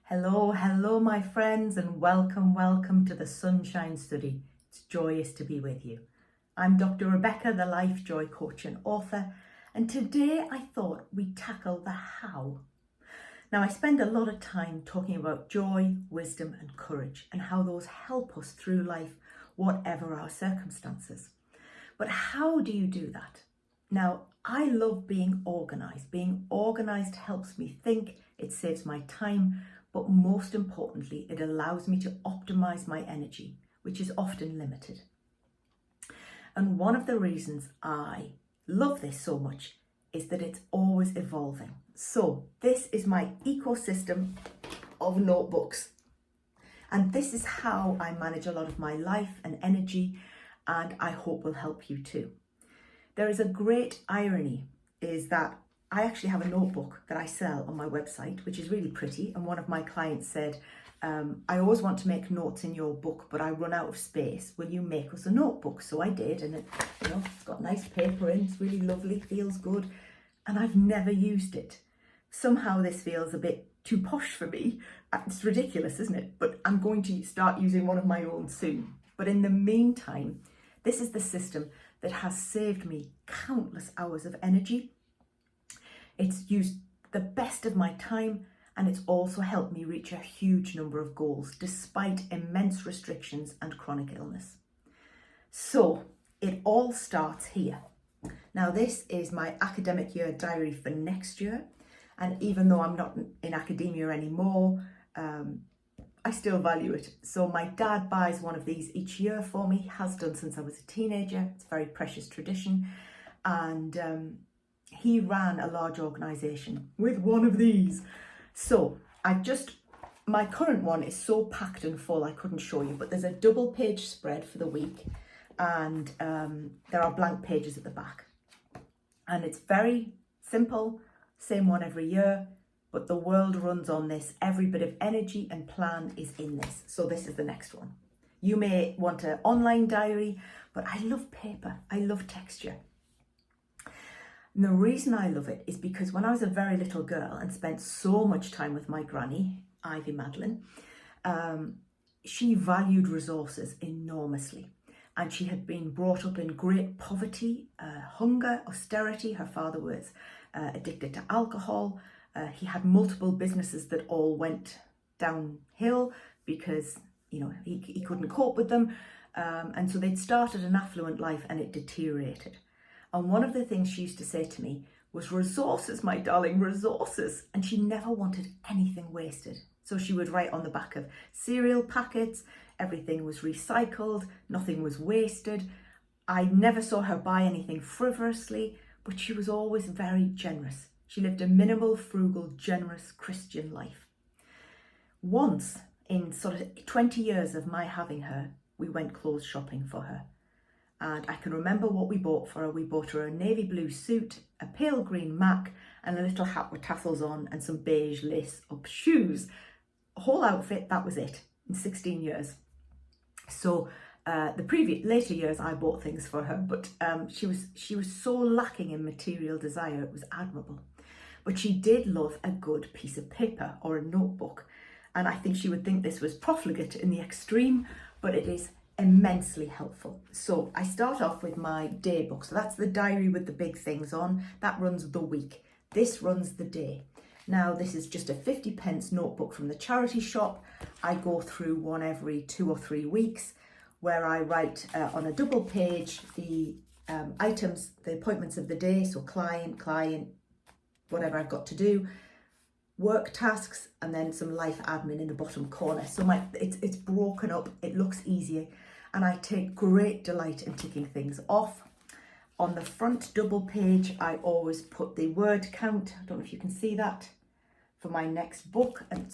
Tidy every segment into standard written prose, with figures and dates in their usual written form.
Hello, my friends, and welcome to the Sunshine Study. It's joyous to be with you. I'm Dr. Rebecca, the Lifejoy coach and author, and today I thought we'd tackle the how. Now, I spend a lot of time talking about joy, wisdom, and courage, and how those help us through life, whatever our circumstances. But how do you do that? Now, I love being organised. Being organised helps me think, it saves my time, but most importantly, it allows me to optimize my energy, which is often limited. And one of the reasons I love this so much is that it's always evolving. So this is my ecosystem of notebooks. And this is how I manage a lot of my life and energy, and I hope will help you too. There is a great irony, is that I actually have a notebook that I sell on my website, which is really pretty. And one of my clients said, I always want to make notes in your book, but I run out of space. Will you make us a notebook? So I did, and it's got nice paper in, it's really lovely, feels good. And I've never used it. Somehow this feels a bit too posh for me. It's ridiculous, isn't it? But I'm going to start using one of my own soon. But in the meantime, this is the system that has saved me countless hours of energy. It's used the best of my time, and it's also helped me reach a huge number of goals despite immense restrictions and chronic illness. So it all starts here. Now, this is my academic year diary for next year, and even though I'm not in academia anymore, I still value it. So my dad buys one of these each year for me, has done since I was a teenager. It's a very precious tradition, and he ran a large organisation with one of these. So my current one is so packed and full I couldn't show you, but there's a double page spread for the week, and there are blank pages at the back. And it's very simple, same one every year, but the world runs on this. Every bit of energy and plan is in this. So this is the next one. You may want an online diary, but I love paper, I love texture. And the reason I love it is because when I was a very little girl and spent so much time with my granny, Ivy Madeline, she valued resources enormously. And she had been brought up in great poverty, hunger, austerity. Her father was addicted to alcohol. He had multiple businesses that all went downhill because, he couldn't cope with them. And so they'd started an affluent life and it deteriorated. And one of the things she used to say to me was, resources, my darling, resources. And she never wanted anything wasted. So she would write on the back of cereal packets, everything was recycled, nothing was wasted. I never saw her buy anything frivolously, but she was always very generous. She lived a minimal, frugal, generous Christian life. Once, in sort of 20 years of my having her, we went clothes shopping for her. And I can remember what we bought for her. We bought her a navy blue suit, a pale green Mac, and a little hat with tassels on, and some beige lace-up shoes. A whole outfit, that was it, in 16 years. So later years, I bought things for her, but she was so lacking in material desire, it was admirable. But she did love a good piece of paper or a notebook. And I think she would think this was profligate in the extreme, but it is immensely helpful. So I start off with my day book. So that's the diary with the big things on. That runs the week. This runs the day. Now, this is just a 50p notebook from the charity shop. I go through one every 2 or 3 weeks where I write on a double page the items, the appointments of the day. So client, whatever I've got to do, work tasks, and then some life admin in the bottom corner. So it's broken up, it looks easier, and I take great delight in ticking things off. On the front double page, I always put the word count. I don't know if you can see that, for my next book, and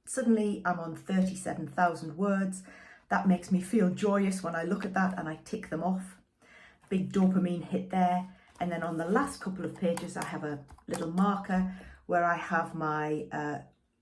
suddenly I'm on 37,000 words. That makes me feel joyous when I look at that and I tick them off. Big dopamine hit there. And then on the last couple of pages, I have a little marker where I have my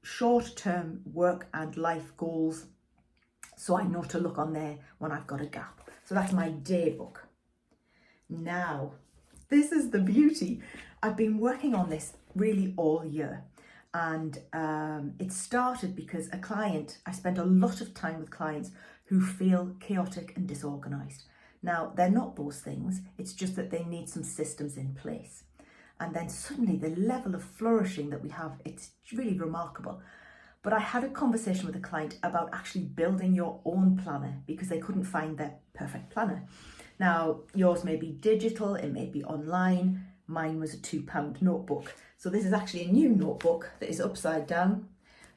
short-term work and life goals. So I know to look on there when I've got a gap. So that's my day book. Now, this is the beauty. I've been working on this really all year. And it started because I spent a lot of time with clients who feel chaotic and disorganized. Now, they're not those things, it's just that they need some systems in place. And then suddenly the level of flourishing that we have, it's really remarkable. But I had a conversation with a client about actually building your own planner because they couldn't find their perfect planner. Now, yours may be digital, it may be online. Mine was a £2 notebook. So this is actually a new notebook that is upside down.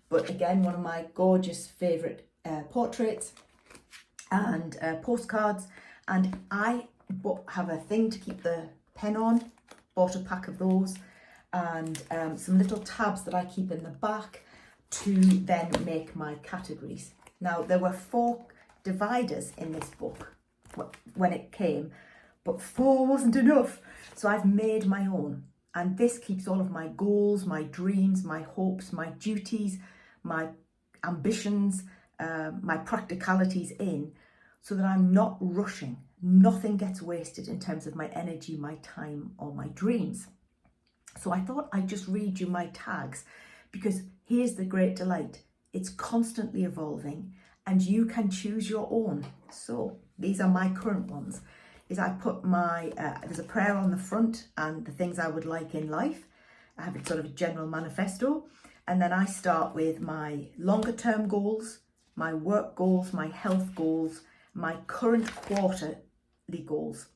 But again, one of my gorgeous favourite portraits and postcards. And I have a thing to keep the pen on, bought a pack of those, and some little tabs that I keep in the back to then make my categories. Now, there were 4 dividers in this book when it came, but 4 wasn't enough. So I've made my own. And this keeps all of my goals, my dreams, my hopes, my duties, my ambitions, my practicalities in, so that I'm not rushing. Nothing gets wasted in terms of my energy, my time, or my dreams. So I thought I'd just read you my tags, because here's the great delight. It's constantly evolving and you can choose your own. So these are my current ones. Is I put there's a prayer on the front and the things I would like in life. I have a sort of a general manifesto. And then I start with my longer term goals, my work goals, my health goals, my current quarterly goals.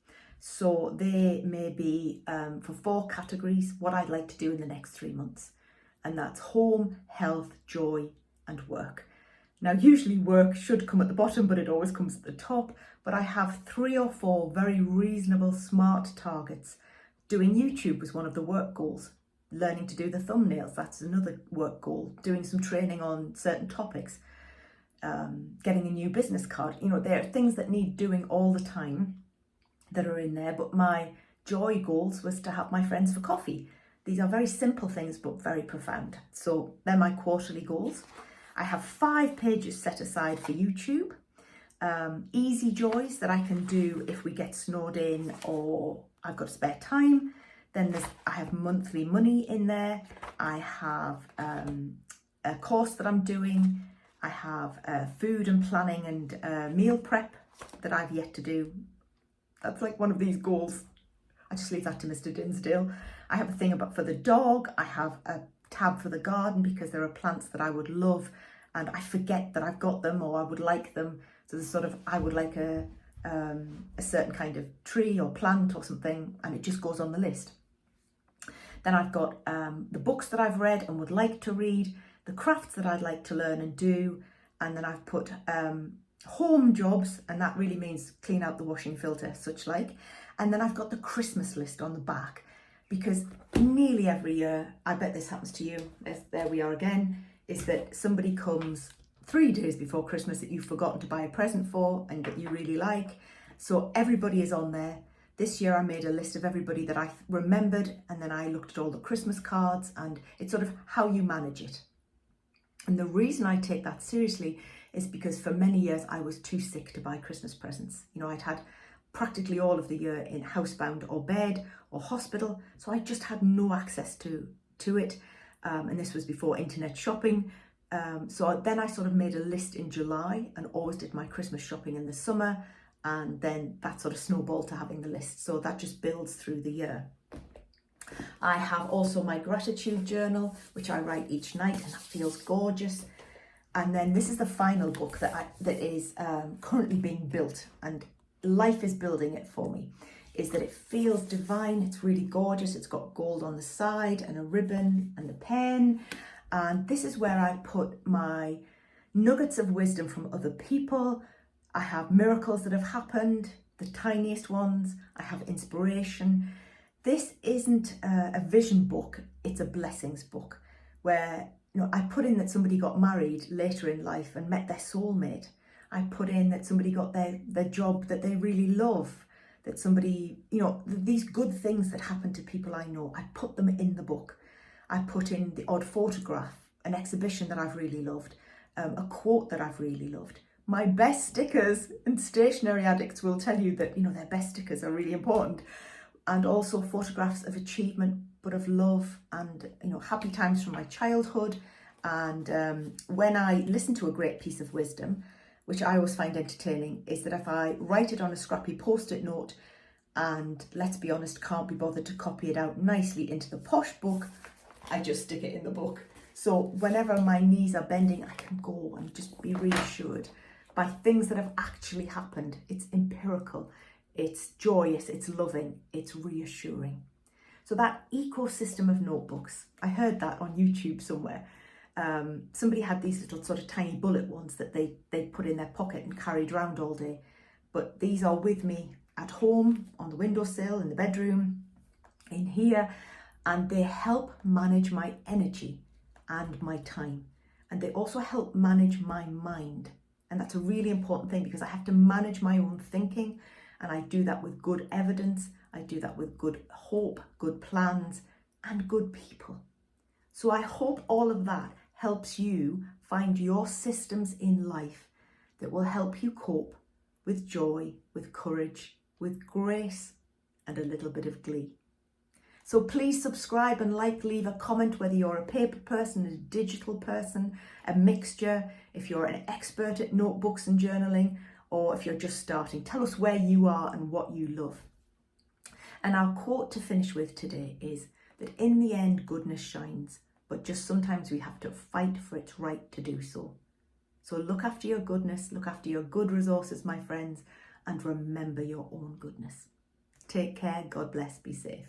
So they may be for 4 categories, what I'd like to do in the next 3 months. And that's home, health, joy, and work. Now, usually work should come at the bottom, but it always comes at the top. But I have 3 or 4 very reasonable, smart targets. Doing YouTube was one of the work goals. Learning to do the thumbnails, that's another work goal. Doing some training on certain topics. Getting a new business card. You know, there are things that need doing all the time that are in there. But my joy goals was to have my friends for coffee. These are very simple things, but very profound. So they're my quarterly goals. I have 5 pages set aside for YouTube. Easy joys that I can do if we get snowed in or I've got spare time. Then I have monthly money in there. I have a course that I'm doing. I have food and planning and meal prep that I've yet to do. That's like one of these goals. I just leave that to Mr. Dinsdale. I have a thing for the dog. I have a tab for the garden because there are plants that I would love and I forget that I've got them or I would like them. So there's sort of, I would like a certain kind of tree or plant or something, and it just goes on the list. Then I've got the books that I've read and would like to read, the crafts that I'd like to learn and do, and then I've put home jobs, and that really means clean out the washing filter, such like. And then I've got the Christmas list on the back, because nearly every year, I bet this happens to you, there we are again, is that somebody comes 3 days before Christmas that you've forgotten to buy a present for and that you really like. So everybody is on there. This year I made a list of everybody that I remembered, and then I looked at all the Christmas cards, and it's sort of how you manage it. And the reason I take that seriously is because for many years I was too sick to buy Christmas presents. You know, I'd had practically all of the year in housebound or bed or hospital, so I just had no access to it. And this was before internet shopping. So then I sort of made a list in July and always did my Christmas shopping in the summer. And then that sort of snowballed to having the list. So that just builds through the year. I have also my gratitude journal, which I write each night, and that feels gorgeous. And then this is the final book that is currently being built, and life is building it for me, is that it feels divine. It's really gorgeous. It's got gold on the side and a ribbon and a pen. And this is where I put my nuggets of wisdom from other people. I have miracles that have happened, the tiniest ones. I have inspiration. This isn't a vision book, it's a blessings book, where, you know, I put in that somebody got married later in life and met their soulmate. I put in that somebody got their job that they really love, that somebody, you know, these good things that happen to people I know, I put them in the book. I put in the odd photograph, an exhibition that I've really loved, a quote that I've really loved. My best stickers, and stationery addicts will tell you that, you know, their best stickers are really important. And also photographs of achievement but of love and, happy times from my childhood. And when I listen to a great piece of wisdom, which I always find entertaining, is that if I write it on a scrappy post-it note and, let's be honest, can't be bothered to copy it out nicely into the posh book, I just stick it in the book. So whenever my knees are bending, I can go and just be reassured by things that have actually happened. It's empirical, it's joyous, it's loving, it's reassuring. So that ecosystem of notebooks, I heard that on YouTube somewhere. Somebody had these little sort of tiny bullet ones that they put in their pocket and carried around all day. But these are with me at home, on the windowsill, in the bedroom, in here, and they help manage my energy and my time. And they also help manage my mind. And that's a really important thing, because I have to manage my own thinking, and I do that with good evidence. I do that with good hope, good plans, and good people. So I hope all of that helps you find your systems in life that will help you cope with joy, with courage, with grace, and a little bit of glee. So please subscribe and leave a comment, whether you're a paper person, a digital person, a mixture, if you're an expert at notebooks and journaling, or if you're just starting. Tell us where you are and what you love. And our quote to finish with today is that in the end, goodness shines, but just sometimes we have to fight for its right to do so. So look after your goodness, look after your good resources, my friends, and remember your own goodness. Take care, God bless, be safe.